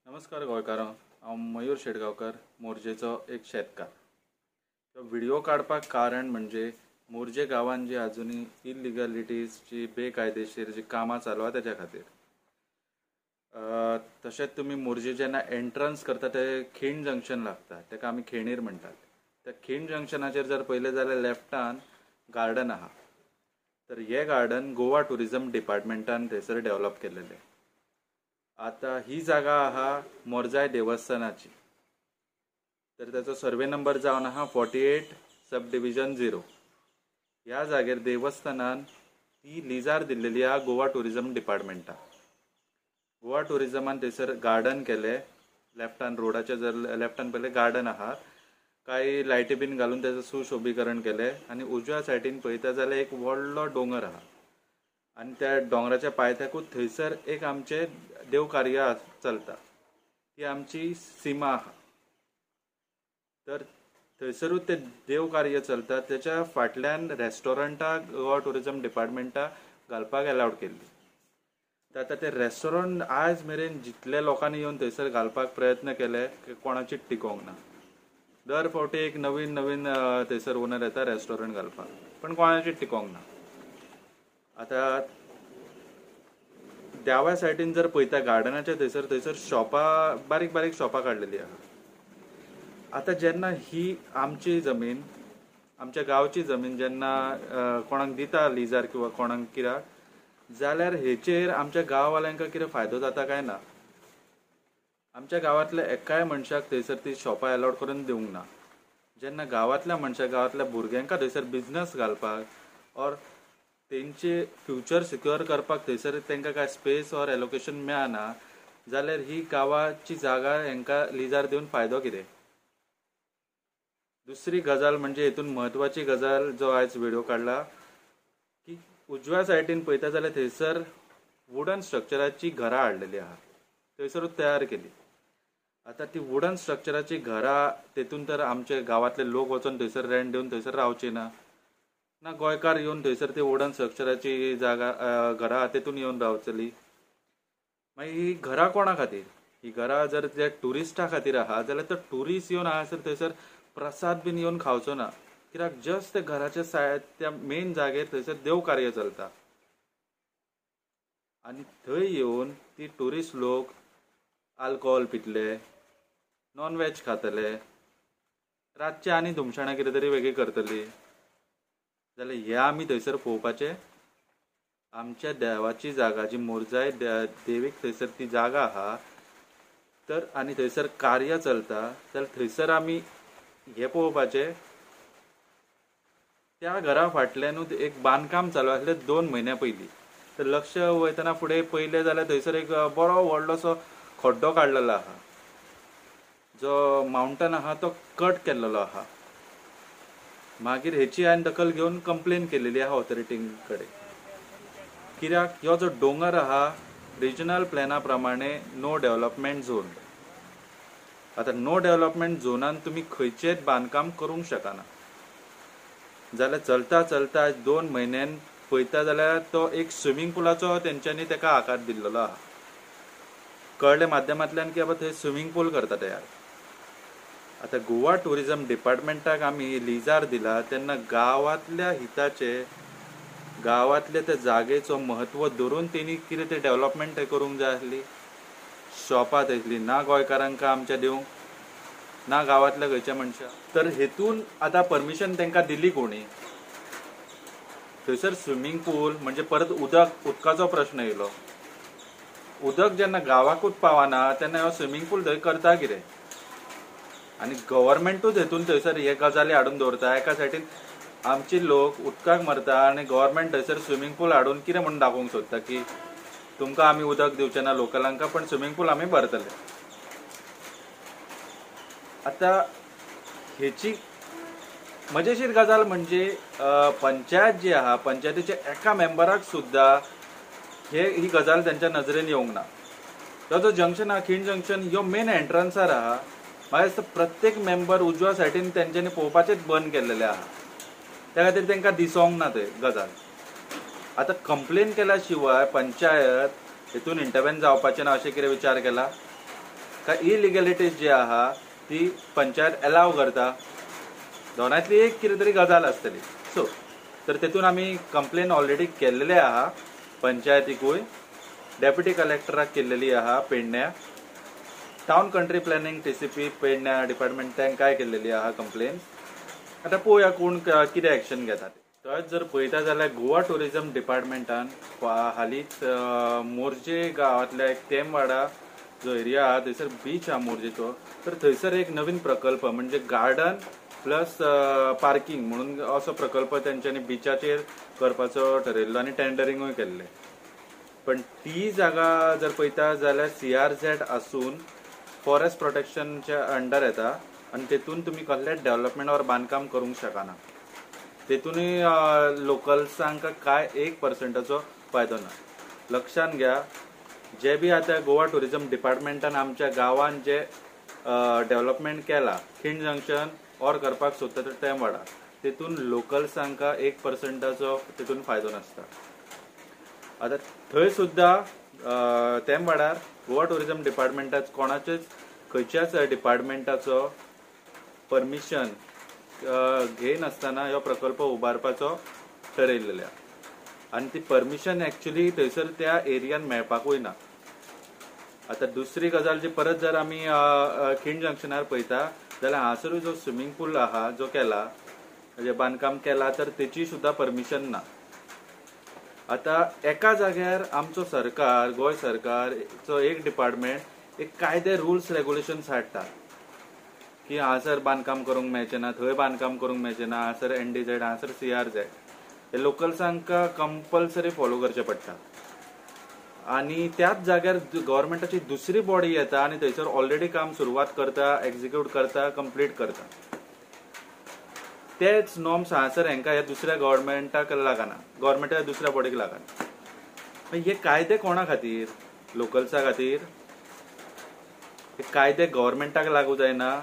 नमस्कार गोंयकारां, हांव मयूर शेटगांवकर, मोरजेचो एक शेतकार. तो व्हिडिओ काडपाक कारण म्हणजे मोरजे गांवांत जी आजुनी इलिगलिटीजची बेकायदेशीर जी कामां चालू आसा तेच्या खातीर. तशेंच तुमी मोरजे जेन्ना एंट्रन्स करता ते खिंड जंक्शन लागता, तेका आमी खेणीर म्हणटात. त्या खिंड जंक्शनाचेर जर पयलें जाल्यार लेफ्टान गार्डन आहा. तर हे गार्डन गोवा टुरिझम डिपार्टमेंटान थंयसर डेव्हलप केल्लेलें. आता ही जागा आहा मोरजाय देवस्थानाची. तर त्याचो सर्वे नंबर जावन आहा 48 सब डिविजन 0. ह्या जागेर देवस्थानान ती लिजार दिल्लेली आहा गोवा टुरिझम डिपार्टमेंटाक. गोवा टुरिझमान थंयसर गार्डन केले. लेफ्टान रोडाच्या जर लेफ्टान पयले गार्डन आहा, काही लायटी बीन घालून त्याचं सुशोभीकरण केले. आनी उजव्या सायडीन पळयता जाल्यार एक व्हडलो डोंगर आहा आनी त्या डोंगराच्या पायथ्याकूच थंयसर एक आमचे देवकार्य चलता. ती आमची सीमा आहा. तर थंयसरूच ते देवकार्य चलता. त्याच्या फाटल्यान रेस्टॉरंटाक गोवा टुरिझम डिपार्टमेंटाक घालपाक अलाउड केल्ली. तर आतां ते रेस्टॉरंट आयज मेरेन जितले लोकांनी येवन थंयसर घालपाक प्रयत्न केले कोणाचीच टिकोवंक ना. दर फावटी एक नवीन थंयसर ओनर येता रेस्टॉरंट घालपाक, पण कोणाचीच टिकोवंक ना. आता देव्या सायडीन जर पळयता गार्डनाच्या थंयसर शॉपां बारीक बारीक शॉपां काडलेली आहा. आता जेन्ना ही आमची जमीन, आमच्या गांवची जमीन जेन्ना कोणाक दिता लिजार किंवा कोणाक कित्याक, जाल्यार हेचेर आमच्या गांववाल्यांका कितें फायदो जाता काय ना. आमच्या गांवांतल्या एकाय मनशाक थंयसर ती शॉपां अलाउड करून दिवंक ना. जेन्ना गांवांतल्या मनशाक, गांवांतल्या भुरग्यांका थंयसर बिझनस घालपाक और तेंचे फ्युचर सिक्युअर करपाक थंयसर तांकां काय स्पेस ऑर एलोकेशन मेळना, जाल्यार ही गांवाची जागा हांकां लिजार दिवन फायदो कितें. दुसरी गजाल म्हणजे हेतून म्हत्वाची गजाल जो आयज व्हिडिओ काडला की उजव्या सायडीन पळयता जाल्यार थंयसर वुडन स्ट्रक्चराची घरां हाडलेली आहा, थंयसरूच तयार केली. आता ती वुडन स्ट्रक्चराची घरां तेतून तर आमचे गांवांतले लोक वचून थंयसर रेंट दिवन थंयसर रावचे ना गोंयकार येवन थंयसर ती वुडन स्ट्रक्चराची जागा घरां तेतून येवन रावतली. मागीर ही घरां कोणा खातीर? ही घरां जर त्या टुरिस्टा खातीर आहा जाल्यार तो टुरिस्ट येवन हांगासर थंयसर प्रसाद बीन येवन खावचो ना. कित्याक जस्ट ते घराच्या त्या मेन जागेर थंयसर देव कार्य चलता आनी थंय येवन ती टुरिस्ट लोक आल्कोहोल पितले, नॉन वेज खातले, रातचे आनी धुमशाणां कितें तरी वेगळी करतली. जाल्यार हे आमी थंयसर पळोवपाचे. आमच्या देवाची जागा जी मोरजाय देवीक थंयसर ती जागा आहा, तर आनी थंयसर कार्य चलता, जाल्यार थंयसर आमी हे पळोवपाचे. त्या घरा फाटल्यानूच एक बांदकाम चालू आसलें 2 म्हयन्या पयलीं. तर लक्ष वयतना फुडें पयलें जाल्यार थंयसर एक बरो व्हडलोसो खड्डो काडलेलो आहा, जो माउंटन आहा तो कट केल्लो आहा. मागीर हेची हांवें दखल घेवन कंप्लेन केलेली आहा ऑथॉरिटी कडेन. कित्याक ह्यो जो दोंगर आहा रिजनल प्लॅना प्रमाणे नो डेव्हलपमेंट झोन. आता नो डेव्हलपमेंट झोनान तुमी खंयचेच बांदकाम करूंक शकना. जाल्यार चलता चलता 2 म्हयन्यान पळयता जाल्यार तो एक स्विमींग पुलाचो तेंच्यांनी ताका आकार दिल्लो आहा. कळ्ळे माध्यमांतल्यान की बाबा थंय स्विमींग पूल करता तयार. आता गोवा टुरिझम डिपार्टमेंटाक आमी लिजार दिला तेन्ना गांवांतल्या हिताचे, गांवांतल्या त्या जागेचो महत्व धरून तेणी कितें ते डेव्हलपमेंट करूंक जाय आसली. शॉपां थंयसली ना गोंयकारांका आमच्या दिवंक, ना गांवांतल्या खंयच्या मनशाक. तर हेतून आतां परमिशन तांकां दिली कोणी? थंयसर स्विमींग पूल म्हणजे परत उदकाचो प्रश्न येयलो. उदक जेन्ना गांवाकूच पावना तेन्ना हो स्विमींग पूल थंय करता कितें? आनी गव्हर्मेंटूच हेतून थंयसर हे गजाली हाडून दवरता. एका सायडीन आमचे लोक उदकाक मरता आनी गव्हर्मेंट थंयसर स्विमींग पूल हाडून कितें म्हणून दाखोवंक सोदता की तुमकां आमी उदक दिवचे ना लोकलांका, पण स्विमींग पूल आमी भरतले. आता हेची मजेशीर गजाल म्हणजे पंचायत जी आहा, पंचायतीच्या एका मेंबराक सुद्धा ही गजाल तेंच्या नजरेन येवंक ना. तो जो जंक्शन आहा खिंड जंक्शन, ह्यो मेन एंट्रन्सार आहा. म्हाका दिसता प्रत्येक मेंबर उजव्या सायडीन तेंच्यांनी पळोवपाचेच बंद केल्लेले आहा. त्या खातीर तांकां दिसोंक ना ते गजाल. आता कंप्लेन केल्या शिवाय पंचायत हेतून इंटरव्हेन जावपाचें ना अशें कितें विचार केला? काय इलिगॅलिटीज जी आहा ती पंचायत अलाव करता, दोनांतली एक कितें तरी गजाल आसतली. सो तर तेतून आमी कंप्लेन ऑलरेडी केल्लेले आहा पंचायतीकूय, डेप्युटी कलेक्टराक केल्लेली आहा पेडण्या, टाउन कंट्री प्लॅनिंग TCP पेडण्या डिपार्टमेंट तांकांय केल्लेली आहा कंप्लेन. आतां पळोवया कोण कितें एक्शन घेता. थंयच जर पळयता जाल्यार गोवा टुरिझम डिपार्टमेंटान हालींच मोर्जे गांवांतल्या एक तेमवाडा जो एरिया आहा थंयसर बीच आहा मोर्जेचो, तर थंयसर एक नवीन प्रकल्प म्हणजे गार्डन प्लस पार्किंग म्हणून असो प्रकल्प तेंच्यांनी बिचाचेर करपाचो ठरयल्लो आनी टेंडरिंगूय केल्लें. पण ती जागा जर पळयता जाल्यार CRZ आसून फॉरेस्ट प्रोटेक्शनच्या अंडर येता आनी तेतून तुमी कसलेंच डेव्हलपमेंट वा बांदकाम करूंक शकना. तेतूनय लोकल्सांक काय 1% फायदो ना. लक्षांत घ्या, जे बी आता गोवा टुरिझम डिपार्टमेंटान आमच्या गांवांत जे डेव्हलपमेंट केला, खिंड जंक्शन और करपाक सोदता तर तेमवाडा, तेतून लोकल्सांक 1% तेतून फायदो नासता. आता थंय सुद्धा तेमवाडार गोवा टुरिझम डिपार्टमेंटाच कोणाचेच खंयच्याच डिपार्टमेंटाचो परमिशन घेयनासतना हो प्रकल्प उबारपाचो ठरयल्लें आनी ती परमिशन एक्चुअली थंयसर त्या एरियान मेळपाकूय ना. आता दुसरी गजाल जी परत जर आमी खिंड जंक्शनार पळयता जाल्यार हांगासरूय जो स्विमींग पूल आहा जो केला म्हणजे बांदकाम केला तर तेची सुद्धा परमिशन ना. आता एका जाग्यार आमचो सरकार, गोंय सरकारचो एक डिपार्टमेंट एक कायदे रुल्स रेग्युलेशन्स हाडटा की हांगासर बांदकाम करूंक मेळचें ना, थंय बांदकाम करूंक मेळचें ना, हांगासर NDZ, हांगासर CRZ. हे लोकल्सांक कंपल्सरी फॉलो करचें पडटा. आनी त्याच जाग्यार गव्हर्मेंटाची दुसरी बॉडी येता आनी थंयसर ऑलरेडी काम सुरवात करता, एक्झिक्यूट करता, कंप्लीट करता. तेच नॉर्म्स हांगासर हेंकां ह्या दुसऱ्या गव्हर्मेंटाक लागना, गव्हर्मेंटा दुसऱ्या बॉडीक लागना. हे कायदे कोणा खातीर? लोकल्सा खातीर. हे कायदे गव्हर्मेंटाक लागू जायना,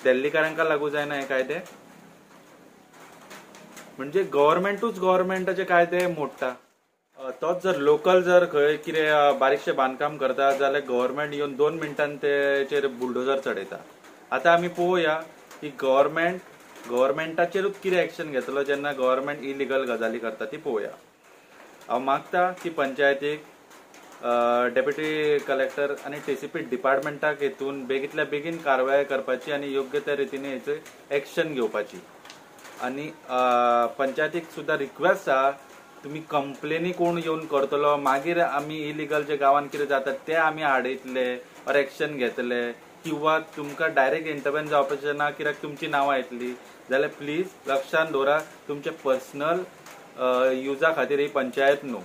दिल्लीकारांका लागू जायना हे कायदे. म्हणजे गव्हर्मेंटाचे कायदे मोडटा. तोच जर लोकल जर खंय कितें बारीकशें बांदकाम करता जाल्यार गव्हर्मेंट येवन 2 मिनटांनी तेचेर बुलडोजर चडयता. आतां आमी पळोवया की गव्हर्मेंटाचेरूच कितें एक्शन घेतलो जेन्ना गव्हर्मेंट इलिगल गजाली करता ती पळोवया. हांव मागता की पंचायतीक, डेप्युटी कलेक्टर आनी TCP डिपार्टमेंटाक हेतून बेगींतल्या बेगीन कारवाय करपाची आनी योग्य त्या रितीने हेचेर एक्शन घेवपाची. आनी पंचायतीक सुद्धा रिक्वेस्ट आहा, तुम्ही कंप्लेनी कोण येवन करतलो, मागीर आमी इलिगल जे गांवांत कितें जाता ते आमी आडयतले और एक्शन घेतले, किंवा तुमकां डायरेक्ट इंटरव्हेन जावपाचें ना कित्याक तुमची नांवां येतली जाल्यार प्लीज लक्षांत दवरा, तुमचे पर्सनल युजा खातीर ही पंचायत न्हू.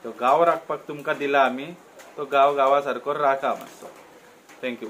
तो गांव राखपाक तुमकां दिला आमी, तो गांव गांवा सारको राखा मातसो. थँक्यू.